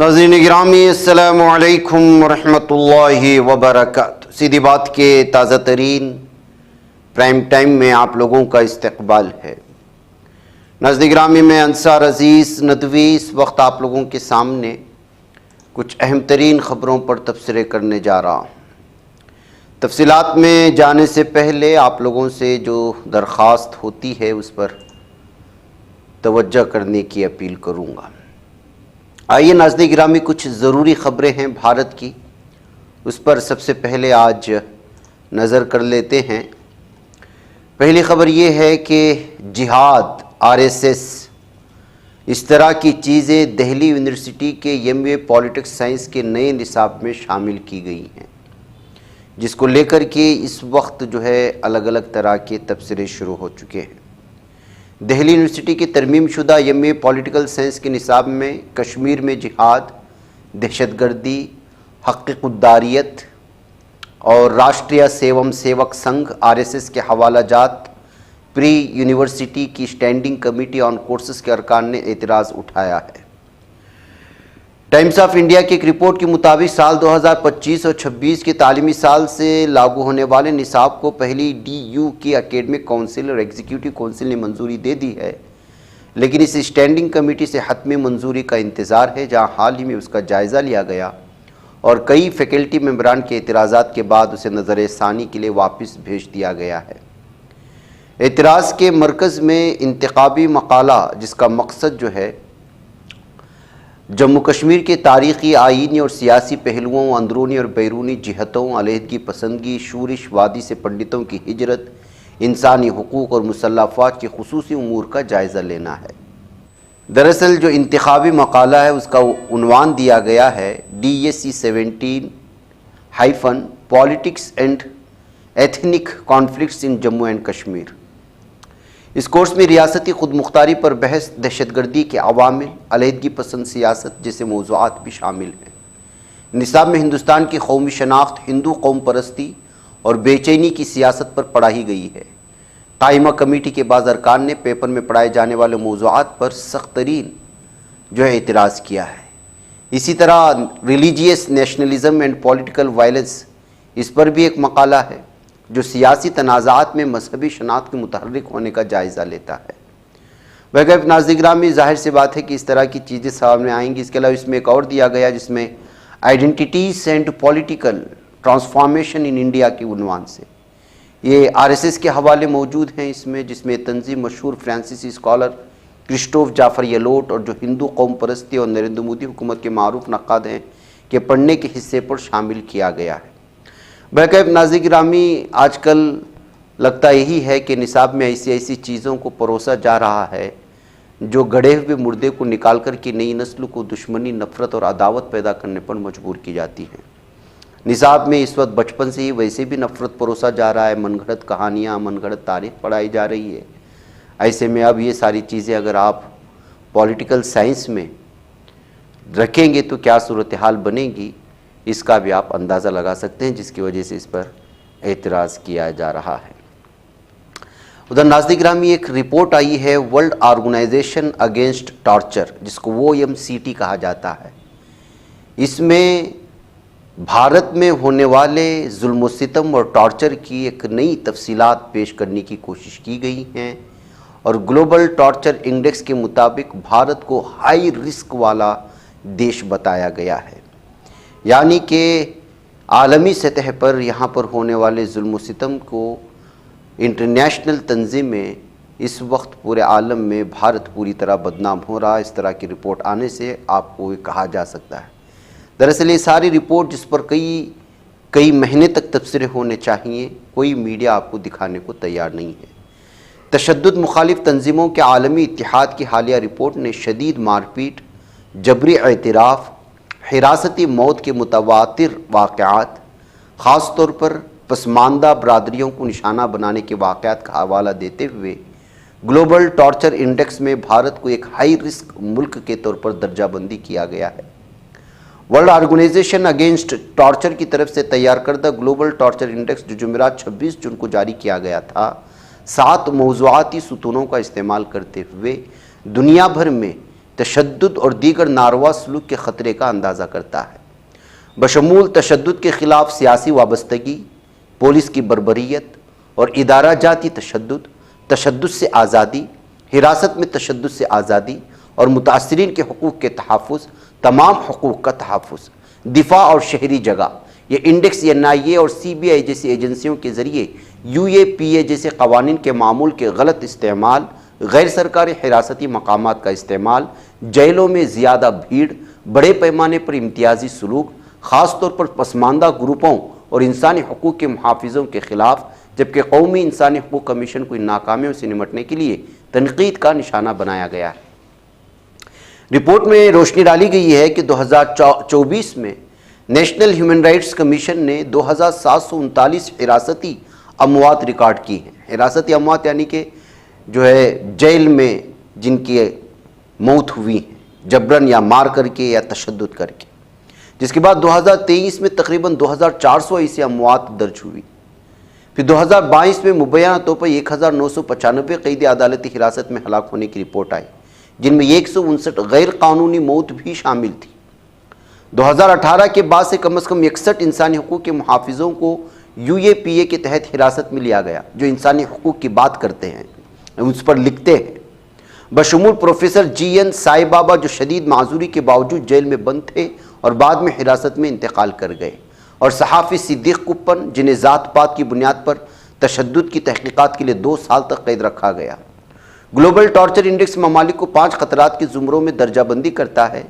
ناظرین گرامی السلام علیکم ورحمۃ اللہ وبرکاتہ۔ سیدھی بات کے تازہ ترین پرائم ٹائم میں آپ لوگوں کا استقبال ہے۔ ناظرین گرامی میں انصار عزیز ندوی اس وقت آپ لوگوں کے سامنے کچھ اہم ترین خبروں پر تبصرے کرنے جا رہا ہوں۔ تفصیلات میں جانے سے پہلے آپ لوگوں سے جو درخواست ہوتی ہے اس پر توجہ کرنے کی اپیل کروں گا۔ آئیے ناظرین گرامی کچھ ضروری خبریں ہیں بھارت کی، اس پر سب سے پہلے آج نظر کر لیتے ہیں۔ پہلی خبر یہ ہے کہ جہاد، RSS اس طرح کی چیزیں دہلی یونیورسٹی کے MA پولیٹکس سائنس کے نئے نصاب میں شامل کی گئی ہیں، جس کو لے کر کے اس وقت الگ الگ طرح کے تبصرے شروع ہو چکے ہیں۔ دہلی یونیورسٹی کی ترمیم شدہ MA پولیٹیکل سائنس کے نصاب میں کشمیر میں جہاد، دہشت گردی، حق خودداریت اور راشٹریہ سیوم سیوک سنگھ RSS کے حوالہ جات پری یونیورسٹی کی اسٹینڈنگ کمیٹی آن کورسز کے ارکان نے اعتراض اٹھایا ہے۔ ٹائمز آف انڈیا کی ایک رپورٹ کے مطابق سال 2025 اور 26 کے تعلیمی سال سے لاگو ہونے والے نصاب کو پہلی DU کی اکیڈمک کونسل اور ایگزیکیوٹو کونسل نے منظوری دے دی ہے، لیکن اس اسٹینڈنگ کمیٹی سے حتمی منظوری کا انتظار ہے، جہاں حال ہی میں اس کا جائزہ لیا گیا اور کئی فیکلٹی ممبران کے اعتراضات کے بعد اسے نظر ثانی کے لیے واپس بھیج دیا گیا ہے۔ اعتراض کے مرکز میں انتخابی مقالہ، جس کا مقصد جموں کشمیر کے تاریخی، آئینی اور سیاسی پہلوؤں، اندرونی اور بیرونی جہتوں، علیحدگی پسندگی، شورش وادی سے پنڈتوں کی ہجرت، انسانی حقوق اور مسلح افواج کے خصوصی امور کا جائزہ لینا ہے۔ دراصل جو انتخابی مقالہ ہے اس کا عنوان دیا گیا ہے DSC 17 politics and ethnic conflicts in Jammu and Kashmir. اس کورس میں ریاستی خود مختاری پر بحث، دہشت گردی کے عوامل، علیحدگی پسند سیاست جیسے موضوعات بھی شامل ہیں۔ نصاب میں ہندوستان کی قومی شناخت، ہندو قوم پرستی اور بے چینی کی سیاست پر پڑھائی گئی ہے۔ قائمہ کمیٹی کے بعض ارکان نے پیپر میں پڑھائے جانے والے موضوعات پر سخت ترین اعتراض کیا ہے۔ اسی طرح religious nationalism and political violence, اس پر بھی ایک مقالہ ہے جو سیاسی تنازعات میں مذہبی شناخت کے متحرک ہونے کا جائزہ لیتا ہے۔ بغیر ناظرین گرامی ظاہر سی بات ہے کہ اس طرح کی چیزیں سامنے آئیں گی۔ اس کے علاوہ اس میں ایک اور دیا گیا جس میں identities and political transformation in India کے عنوان سے یہ RSS کے حوالے موجود ہیں، اس میں جس میں تنظیم مشہور فرانسیسی اسکالر کرسٹوف جعفر یلوٹ اور جو ہندو قوم پرستی اور نریندر مودی حکومت کے معروف نقاد ہیں کے پڑھنے کے حصے پر شامل کیا گیا ہے۔ بہرکیف ناظرین گرامی، آج کل لگتا یہی ہے کہ نصاب میں ایسی چیزوں کو پروسا جا رہا ہے جو گڑے ہوئے مردے کو نکال کر کے نئی نسل کو دشمنی، نفرت اور عداوت پیدا کرنے پر مجبور کی جاتی ہیں۔ نصاب میں اس وقت بچپن سے ہی ویسے بھی نفرت پروسا جا رہا ہے، من گھڑت کہانیاں، من گھڑت تاریخ پڑھائی جا رہی ہے۔ ایسے میں اب یہ ساری چیزیں اگر آپ پولیٹیکل سائنس میں رکھیں گے تو کیا صورتحال بنے گی، اس کا بھی آپ اندازہ لگا سکتے ہیں، جس کی وجہ سے اس پر اعتراض کیا جا رہا ہے۔ ادھر ناظرین گرامی ایک رپورٹ آئی ہے ورلڈ آرگنائزیشن اگینسٹ ٹارچر، جس کو OMCT کہا جاتا ہے۔ اس میں بھارت میں ہونے والے ظلم و ستم اور ٹارچر کی ایک نئی تفصیلات پیش کرنے کی کوشش کی گئی ہیں، اور گلوبل ٹارچر انڈیکس کے مطابق بھارت کو ہائی رسک والا دیش بتایا گیا ہے، یعنی کہ عالمی سطح پر یہاں پر ہونے والے ظلم و ستم کو انٹرنیشنل تنظیمیں اس وقت پورے عالم میں بھارت پوری طرح بدنام ہو رہا ہے۔ اس طرح کی رپورٹ آنے سے آپ کو یہ کہا جا سکتا ہے۔ دراصل یہ ساری رپورٹ جس پر کئی مہینے تک تبصرے ہونے چاہیے، کوئی میڈیا آپ کو دکھانے کو تیار نہیں ہے۔ تشدد مخالف تنظیموں کے عالمی اتحاد کی حالیہ رپورٹ نے شدید مار پیٹ، جبری اعتراف، حراستی موت کے متواتر واقعات، خاص طور پر پسماندہ برادریوں کو نشانہ بنانے کے واقعات کا حوالہ دیتے ہوئے گلوبل ٹارچر انڈیکس میں بھارت کو ایک ہائی رسک ملک کے طور پر درجہ بندی کیا گیا ہے۔ ورلڈ آرگنائزیشن اگینسٹ ٹارچر کی طرف سے تیار کردہ گلوبل ٹارچر انڈیکس جو جمعرات 26 جون کو جاری کیا گیا تھا، 7 موضوعاتی ستونوں کا استعمال کرتے ہوئے دنیا بھر میں تشدد اور دیگر ناروا سلوک کے خطرے کا اندازہ کرتا ہے، بشمول تشدد کے خلاف سیاسی وابستگی، پولیس کی بربریت اور ادارہ جاتی تشدد، تشدد سے آزادی، حراست میں تشدد سے آزادی اور متاثرین کے حقوق کے تحفظ، تمام حقوق کا تحفظ، دفاع اور شہری جگہ۔ یہ انڈیکس NIA اور CBI جیسی ایجنسیوں کے ذریعے UAPA جیسے قوانین کے معمول کے غلط استعمال، غیر سرکاری حراستی مقامات کا استعمال، جیلوں میں زیادہ بھیڑ، بڑے پیمانے پر امتیازی سلوک، خاص طور پر پسماندہ گروپوں اور انسانی حقوق کے محافظوں کے خلاف، جبکہ قومی انسانی حقوق کمیشن کو ان ناکامیوں سے نمٹنے کے لیے تنقید کا نشانہ بنایا گیا ہے۔ رپورٹ میں روشنی ڈالی گئی ہے کہ 2024 میں نیشنل ہیومن رائٹس کمیشن نے 2739 حراستی اموات ریکارڈ کی ہیں۔ حراستی اموات یعنی کہ جو ہے جیل میں جن کی موت ہوئی ہیں، جبرن یا مار کر کے یا تشدد کر کے، جس کے بعد 2023 میں تقریباً 2400 ایسی اموات درج ہوئی۔ پھر 2022 میں مبینہ طور پر 1995 قید عدالتی حراست میں ہلاک ہونے کی رپورٹ آئی، جن میں 159 غیر قانونی موت بھی شامل تھی۔ 2018 کے بعد سے کم از کم 61 انسانی حقوق کے محافظوں کو UAPA کے تحت حراست میں لیا گیا، جو انسانی حقوق کی بات کرتے ہیں، اس پر لکھتے ہیں، بشمول پروفیسر GN سائی بابا جو شدید معذوری کے باوجود جیل میں بند تھے اور بعد میں حراست میں انتقال کر گئے، اور صحافی صدیق کپن جنہیں ذات پات کی بنیاد پر تشدد کی تحقیقات کے لیے 2 سال تک قید رکھا گیا۔ گلوبل ٹارچر انڈیکس ممالک کو 5 خطرات کے زمروں میں درجہ بندی کرتا ہے: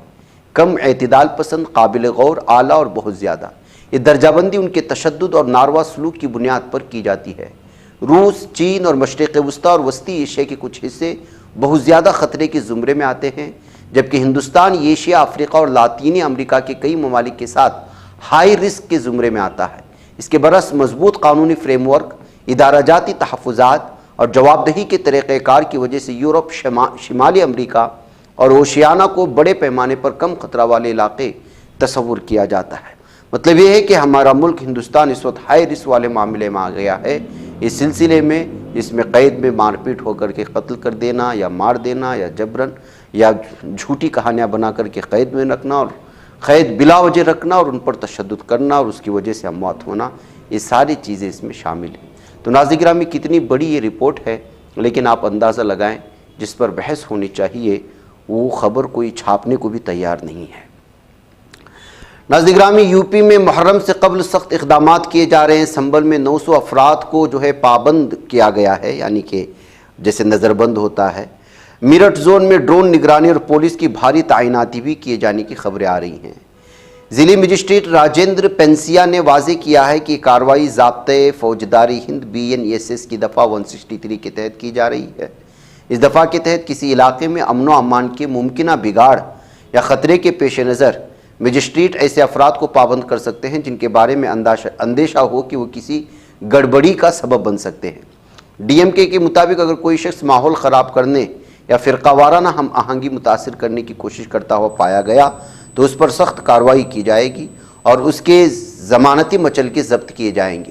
کم، اعتدال پسند، قابل غور، اعلیٰ اور بہت زیادہ۔ یہ درجہ بندی ان کے تشدد اور ناروا سلوک کی بنیاد پر کی جاتی ہے۔ روس، چین اور مشرق وسطیٰ اور وسطی ایشیا کے کچھ حصے بہت زیادہ خطرے کے زمرے میں آتے ہیں، جبکہ ہندوستان ایشیا، افریقہ اور لاطینی امریکہ کے کئی ممالک کے ساتھ ہائی رسک کے زمرے میں آتا ہے۔ اس کے برعکس مضبوط قانونی فریم ورک، ادارہ جاتی تحفظات اور جواب دہی کے طریقہ کار کی وجہ سے یورپ، شمالی امریکہ اور اوشیانہ کو بڑے پیمانے پر کم خطرہ والے علاقے تصور کیا جاتا ہے۔ مطلب یہ ہے کہ ہمارا ملک ہندوستان اس وقت ہائی رسک والے معاملے میں آ گیا ہے۔ اس سلسلے میں اس میں قید میں مار پیٹ ہو کر کے قتل کر دینا یا مار دینا یا جبرن یا جھوٹی کہانیاں بنا کر کے قید میں رکھنا اور قید بلا وجہ رکھنا اور ان پر تشدد کرنا اور اس کی وجہ سے اموات ہونا، یہ ساری چیزیں اس میں شامل ہیں۔ تو ناظرین گرامی، کتنی بڑی یہ رپورٹ ہے، لیکن آپ اندازہ لگائیں جس پر بحث ہونی چاہیے وہ خبر کوئی چھاپنے کو بھی تیار نہیں ہے۔ ناظرین گرامی، یوپی میں محرم سے قبل سخت اقدامات کیے جا رہے ہیں۔ سنبل میں 900 افراد کو جو ہے پابند کیا گیا ہے، یعنی کہ جیسے نظر بند ہوتا ہے۔ میرٹھ زون میں ڈرون نگرانی اور پولیس کی بھاری تعیناتی بھی کیے جانے کی خبریں آ رہی ہیں۔ ضلعی مجسٹریٹ راجندر پنسیا نے واضح کیا ہے کہ کارروائی ضابطۂ فوجداری ہند BNSS کی دفعہ 163 کے تحت کی جا رہی ہے۔ اس دفعہ کے تحت کسی علاقے میں امن و امان کے ممکنہ بگاڑ یا خطرے کے پیش نظر مجسٹریٹ ایسے افراد کو پابند کر سکتے ہیں جن کے بارے میں اندیشہ ہو کہ وہ کسی گڑبڑی کا سبب بن سکتے ہیں۔ DMK کے مطابق اگر کوئی شخص ماحول خراب کرنے یا فرقہ وارانہ ہم آہنگی متاثر کرنے کی کوشش کرتا ہوا پایا گیا تو اس پر سخت کارروائی کی جائے گی اور اس کے ضمانتی مچلکے ضبط کیے جائیں گے۔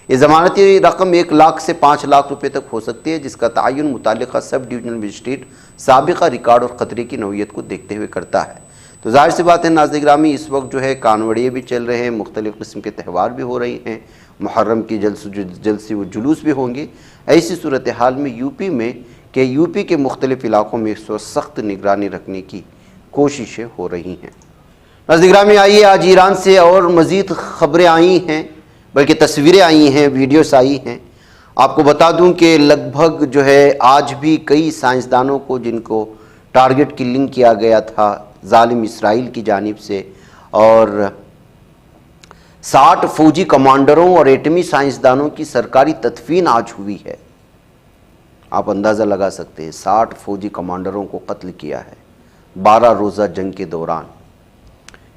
یہ ضمانتی رقم 1 لاکھ سے 5 لاکھ روپے تک ہو سکتی ہے، جس کا تعین متعلقہ سب ڈویژنل مجسٹریٹ سابقہ ریکارڈ اور خطرے کی نوعیت کو دیکھتے ہوئے کرتا ہے۔ تو ظاہر سی بات ہے ناظرین گرامی، اس وقت جو ہے کانوڑیے بھی چل رہے ہیں، مختلف قسم کے تہوار بھی ہو رہے ہیں، محرم کی جلسے و جلوس بھی ہوں گے۔ ایسی صورتحال میں یوپی کے مختلف علاقوں میں اس وقت سخت نگرانی رکھنے کی کوششیں ہو رہی ہیں۔ ناظرین گرامی، آئیے آج ایران سے اور مزید خبریں آئی ہیں، بلکہ تصویریں آئی ہیں، ویڈیوز آئی ہیں۔ آپ کو بتا دوں کہ لگ بھگ جو ہے آج بھی کئی سائنسدانوں کو جن کو ٹارگٹ کلنگ کیا گیا تھا ظالم اسرائیل کی جانب سے، اور 60 فوجی کمانڈروں اور ایٹمی سائنسدانوں کی سرکاری تدفین آج ہوئی ہے۔ آپ اندازہ لگا سکتے ہیں، 60 فوجی کمانڈروں کو قتل کیا ہے 12 روزہ جنگ کے دوران۔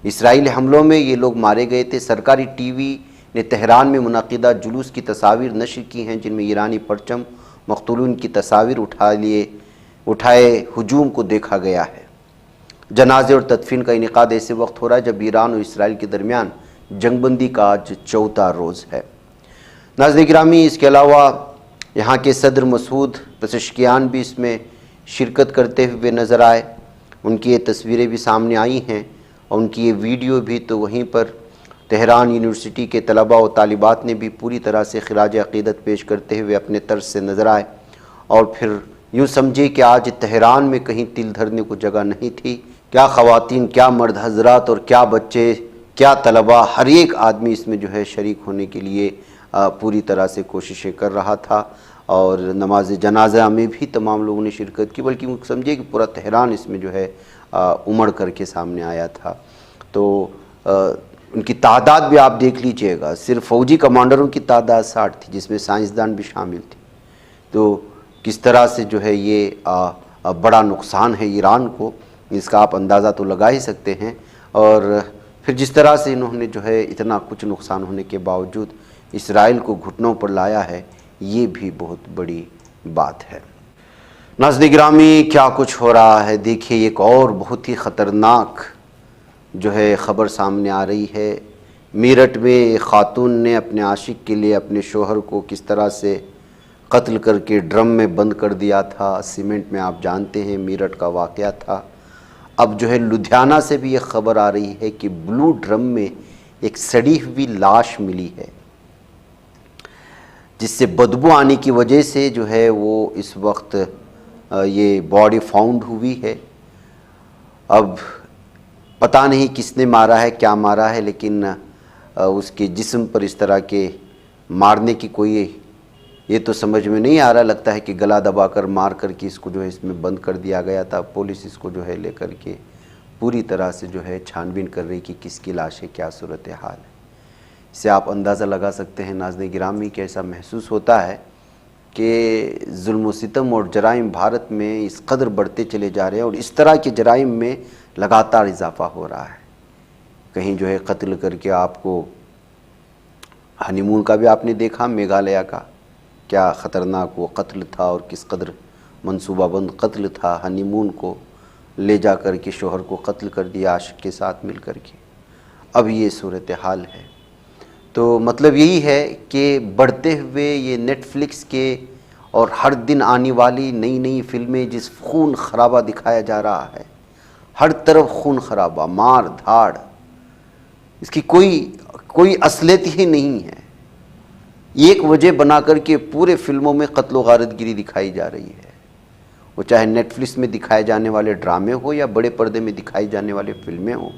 اسرائیلی حملوں میں یہ لوگ مارے گئے تھے۔ سرکاری ٹی وی نے تہران میں منعقدہ جلوس کی تصاویر نشر کی ہیں جن میں ایرانی پرچم، مقتولین کی تصاویر اٹھائے ہجوم کو دیکھا گیا ہے۔ جنازے اور تدفین کا انعقاد ایسے وقت ہو رہا ہے جب ایران اور اسرائیل کے درمیان جنگ بندی کا آج 4واں روز ہے۔ ناظرین گرامی، اس کے علاوہ یہاں کے صدر مسعود پزشکیان بھی اس میں شرکت کرتے ہوئے نظر آئے۔ ان کی یہ تصویریں بھی سامنے آئی ہیں اور ان کی یہ ویڈیو بھی، تو وہیں پر تہران یونیورسٹی کے طلباء و طالبات نے بھی پوری طرح سے خراج عقیدت پیش کرتے ہوئے اپنے طرز سے نظر آئے، اور پھر یوں سمجھے کہ آج تہران میں کہیں تل دھرنے کو جگہ نہیں تھی۔ کیا خواتین، کیا مرد حضرات اور کیا بچے، کیا طلباء، ہر ایک آدمی اس میں جو ہے شریک ہونے کے لیے پوری طرح سے کوششیں کر رہا تھا، اور نماز جنازہ میں بھی تمام لوگوں نے شرکت کی، بلکہ وہ سمجھے کہ پورا تہران اس میں جو ہے امڑ کر کے سامنے آیا تھا۔ تو ان کی تعداد بھی آپ دیکھ لیجئے گا، صرف فوجی کمانڈروں کی تعداد 60 تھی، جس میں سائنسدان بھی شامل تھے۔ تو کس طرح سے جو ہے یہ بڑا نقصان ہے ایران کو، اس کا آپ اندازہ تو لگا ہی سکتے ہیں، اور پھر جس طرح سے انہوں نے جو ہے اتنا کچھ نقصان ہونے کے باوجود اسرائیل کو گھٹنوں پر لایا ہے، یہ بھی بہت بڑی بات ہے۔ ناظرین گرامی، کیا کچھ ہو رہا ہے، دیکھیے ایک اور بہت ہی خطرناک جو ہے خبر سامنے آ رہی ہے۔ میرٹھ میں ایک خاتون نے اپنے عاشق کے لیے اپنے شوہر کو کس طرح سے قتل کر کے ڈرم میں بند کر دیا تھا، سیمنٹ میں، آپ جانتے ہیں میرٹھ کا واقعہ تھا۔ اب جو ہے لدھیانہ سے بھی ایک خبر آ رہی ہے کہ بلو ڈرم میں ایک سڑی ہوئی لاش ملی ہے، جس سے بدبو آنے کی وجہ سے جو ہے وہ اس وقت یہ باڈی فاؤنڈ ہوئی ہے۔ اب پتہ نہیں کس نے مارا ہے، کیا مارا ہے، لیکن اس کے جسم پر اس طرح کے مارنے کی کوئی یہ تو سمجھ میں نہیں آ رہا، لگتا ہے کہ گلا دبا کر مار کر کے اس کو جو ہے اس میں بند کر دیا گیا تھا۔ پولیس اس کو جو ہے لے کر کے پوری طرح سے جو ہے چھان بین کر رہی کہ کس کی لاش ہے، کیا صورتحال ہے۔ اس سے آپ اندازہ لگا سکتے ہیں ناظرین گرامی کہ ایسا محسوس ہوتا ہے کہ ظلم و ستم اور جرائم بھارت میں اس قدر بڑھتے چلے جا رہے ہیں، اور اس طرح کے جرائم میں لگاتار اضافہ ہو رہا ہے۔ کہیں جو ہے قتل کر کے آپ کو ہنی مون کا بھی آپ نے دیکھا، میگھالیہ کا کیا خطرناک وہ قتل تھا اور کس قدر منصوبہ بند قتل تھا۔ ہنی مون کو لے جا کر کے شوہر کو قتل کر دیا عاشق کے ساتھ مل کر کے، اب یہ صورتحال ہے۔ تو مطلب یہی ہے کہ بڑھتے ہوئے یہ نیٹ فلکس کے اور ہر دن آنے والی نئی نئی فلمیں جس خون خرابہ دکھایا جا رہا ہے، ہر طرف خون خرابہ، مار دھاڑ، اس کی کوئی اصلیت ہی نہیں ہے۔ ایک وجہ بنا کر کے پورے فلموں میں قتل و غارت گری دکھائی جا رہی ہے، وہ چاہے نیٹ فلکس میں دکھائے جانے والے ڈرامے ہو یا بڑے پردے میں دکھائی جانے والے فلمیں ہوں۔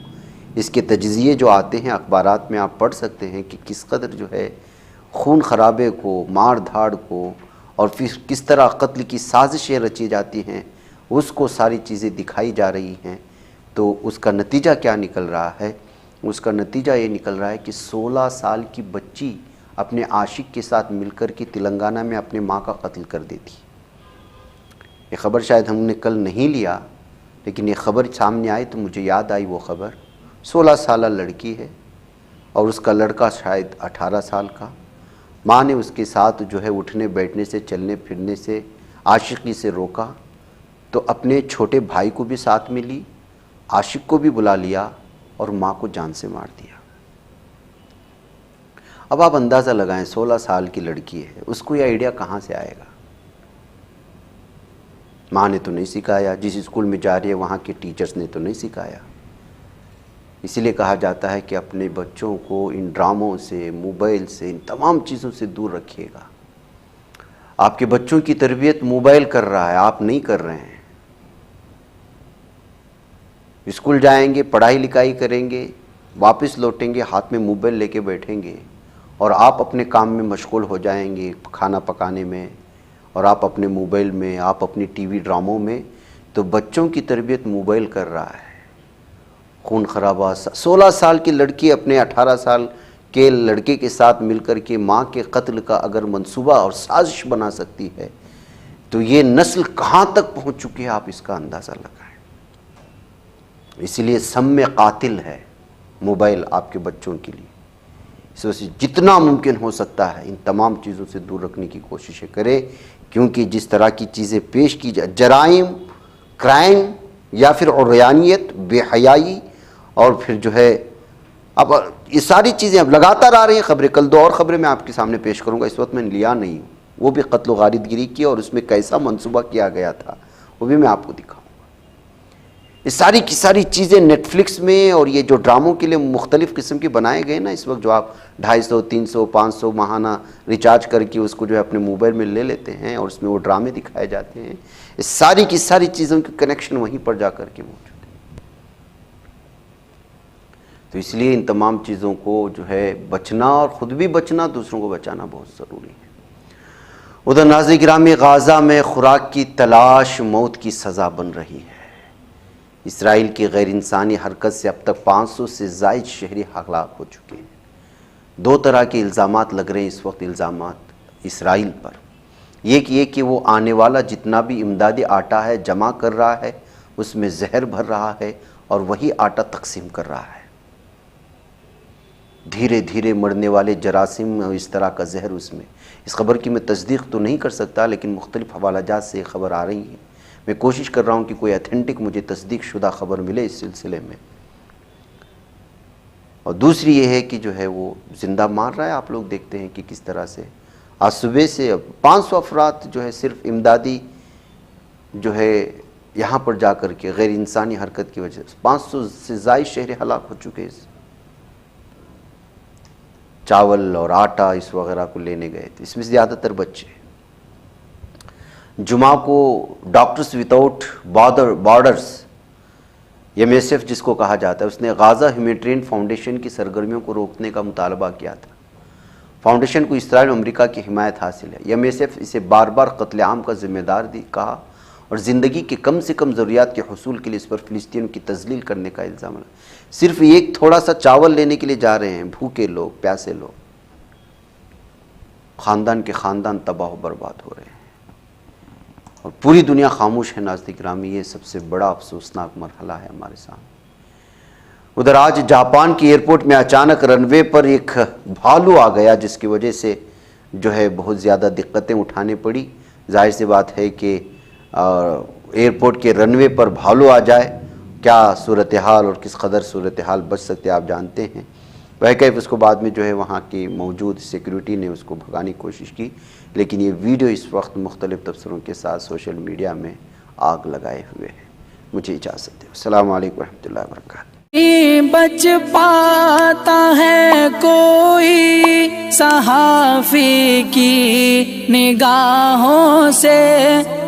اس کے تجزیے جو آتے ہیں اخبارات میں آپ پڑھ سکتے ہیں کہ کس قدر جو ہے خون خرابے کو، مار دھاڑ کو، اور پھر کس طرح قتل کی سازشیں رچی جاتی ہیں، اس کو ساری چیزیں دکھائی جا رہی ہیں۔ تو اس کا نتیجہ کیا نکل رہا ہے؟ اس کا نتیجہ یہ نکل رہا ہے کہ 16 سال کی بچی اپنے عاشق کے ساتھ مل کر کے تلنگانہ میں اپنے ماں کا قتل کر دیتی۔ یہ خبر شاید ہم نے کل نہیں لیا، لیکن یہ خبر سامنے آئی تو مجھے یاد آئی وہ خبر۔ 16 سالہ لڑکی ہے اور اس کا لڑکا شاید 18 سال کا۔ ماں نے اس کے ساتھ جو ہے اٹھنے بیٹھنے سے، چلنے پھرنے سے، عاشقی سے روکا، تو اپنے چھوٹے بھائی کو بھی ساتھ میں لی، عاشق کو بھی بلا لیا اور ماں کو جان سے مار دیا۔ اب آپ اندازہ لگائیں، 16 سال کی لڑکی ہے، اس کو یہ آئیڈیا کہاں سے آئے گا؟ ماں نے تو نہیں سکھایا، جس اسکول میں جا رہی ہے وہاں کے ٹیچرز نے تو نہیں سکھایا۔ اسی لیے کہا جاتا ہے کہ اپنے بچوں کو ان ڈراموں سے، موبائل سے، ان تمام چیزوں سے دور رکھیے گا۔ آپ کے بچوں کی تربیت موبائل کر رہا ہے، آپ نہیں کر رہے ہیں۔ اسکول جائیں گے، پڑھائی لکھائی کریں گے، واپس لوٹیں گے، ہاتھ میں موبائل لے کے بیٹھیں گے، اور آپ اپنے کام میں مشغول ہو جائیں گے، کھانا پکانے میں، اور آپ اپنے موبائل میں، آپ اپنی ٹی وی ڈراموں میں۔ تو بچوں کی تربیت موبائل کر رہا ہے، خون خرابہ۔ 16 سال کی لڑکی اپنے 18 سال کے لڑکے کے ساتھ مل کر کے ماں کے قتل کا اگر منصوبہ اور سازش بنا سکتی ہے، تو یہ نسل کہاں تک پہنچ چکی ہے، آپ اس کا اندازہ لگائیں۔ اسی لیے سم قاتل ہے موبائل آپ کے بچوں کے لیے۔ اس وجہ سے جتنا ممکن ہو سکتا ہے ان تمام چیزوں سے دور رکھنے کی کوششیں کریں، کیونکہ جس طرح کی چیزیں پیش کی جائے، جرائم، کرائم، یا پھر عریانیت، بے حیائی، اور پھر جو ہے اب یہ ساری چیزیں اب لگاتار آ رہی ہیں خبریں۔ کل 2 اور خبریں میں آپ کے سامنے پیش کروں گا، اس وقت میں نے لیا نہیں ہوں، وہ بھی قتل و غارت گری کی، اور اس میں کیسا منصوبہ کیا گیا تھا وہ بھی میں آپ کو دکھاؤں گا۔ یہ ساری کی ساری چیزیں نیٹ فلکس میں اور یہ جو ڈراموں کے لیے مختلف قسم کے بنائے گئے نا اس وقت، جو آپ 250 300 500 ماہانہ ریچارج کر کے اس کو جو ہے اپنے موبائل میں لے لیتے ہیں اور اس میں وہ ڈرامے دکھائے جاتے ہیں، یہ ساری کی ساری چیزوں کی کنیکشن وہیں پر جا کر کے موجود ہے۔ تو اس لیے ان تمام چیزوں کو جو ہے بچنا، اور خود بھی بچنا، دوسروں کو بچانا بہت ضروری ہے۔ ادھر ناظرین گرامی، غازہ میں خوراک کی تلاش موت کی سزا بن رہی ہے۔ اسرائیل کی غیر انسانی حرکت سے اب تک 500 سے زائد شہری ہلاک ہو چکے ہیں۔ دو طرح کے الزامات لگ رہے ہیں اس وقت، الزامات اسرائیل پر، یہ کہ وہ آنے والا جتنا بھی امدادی آٹا ہے جمع کر رہا ہے، اس میں زہر بھر رہا ہے اور وہی آٹا تقسیم کر رہا ہے۔ دھیرے دھیرے مرنے والے جراثیم اور اس طرح کا زہر اس میں، اس خبر کی میں تصدیق تو نہیں کر سکتا، لیکن مختلف حوالہ جات سے یہ خبر آ رہی ہے۔ میں کوشش کر رہا ہوں کہ کوئی ایتھینٹک مجھے تصدیق شدہ خبر ملے اس سلسلے میں۔ اور دوسری یہ ہے کہ جو ہے وہ زندہ مار رہا ہے۔ آپ لوگ دیکھتے ہیں کہ کس طرح سے آج صبح سے 500 افراد جو ہے صرف امدادی جو ہے یہاں پر جا کر کے غیر انسانی حرکت کی وجہ سے 500 سے زائد شہری ہلاک ہو چکے ہیں۔ چاول اور آٹا اس وغیرہ کو لینے گئے تھے، اس میں زیادہ تر بچے۔ جمعہ کو ڈاکٹرز وداؤٹ بارڈرز MSF جس کو کہا جاتا ہے، اس نے غازہ ہیومینیٹرین فاؤنڈیشن کی سرگرمیوں کو روکنے کا مطالبہ کیا تھا۔ فاؤنڈیشن کو اسرائیل اور امریکہ کی حمایت حاصل ہے۔ MSF اسے بار بار قتل عام کا ذمہ دار کہا اور زندگی کے کم سے کم ضروریات کے حصول کے لیے اس پر فلسطینیوں کی تذلیل کرنے کا الزام لگا۔ صرف ایک تھوڑا سا چاول لینے کے لیے جا رہے ہیں بھوکے لوگ، پیاسے لوگ، خاندان کے خاندان تباہ و برباد ہو رہے ہیں اور پوری دنیا خاموش ہے۔ ناظرین گرامی، یہ سب سے بڑا افسوسناک مرحلہ ہے ہمارے سامنے۔ ادھر آج جاپان کی ایئرپورٹ میں اچانک رن وے پر ایک بھالو آ گیا، جس کی وجہ سے جو ہے بہت زیادہ دقتیں اٹھانی پڑی۔ ظاہر سی بات ہے کہ ایئرپورٹ کے رن وے پر بھالو آ جائے، کیا صورتحال اور کس قدر صورتحال بچ سکتے آپ جانتے ہیں۔ کیف اس کو بعد میں جو ہے وہاں کی موجود سیکیورٹی نے اس کو بھگانے کی کوشش کی، لیکن یہ ویڈیو اس وقت مختلف تبصروں کے ساتھ سوشل میڈیا میں آگ لگائے ہوئے ہے۔ مجھے اجازت دیں۔ السلام علیکم ورحمۃ اللہ وبرکاتہ۔ بچ پاتا ہے کوئی صحافی کی نگاہوں سے،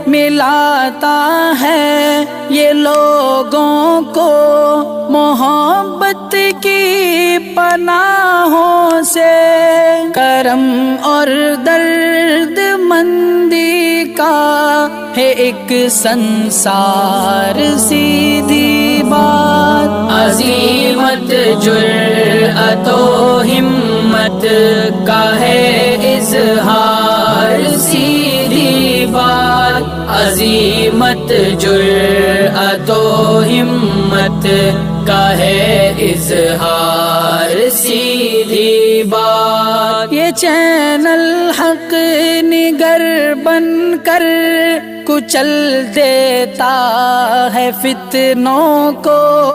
ملاتا ہے یہ لوگوں کو محبت کی پناہوں سے، کرم اور درد مندی کا ہے ایک سنسار، سیدھی بات عظیمت جرأت و ہمت کا ہے اظہار، سیدھی بات عظیمت جرأت و ہمت کا ہے اظہار، سیدھی بات۔ یہ چینل حق نگر بن کر کچل دیتا ہے فتنوں کو۔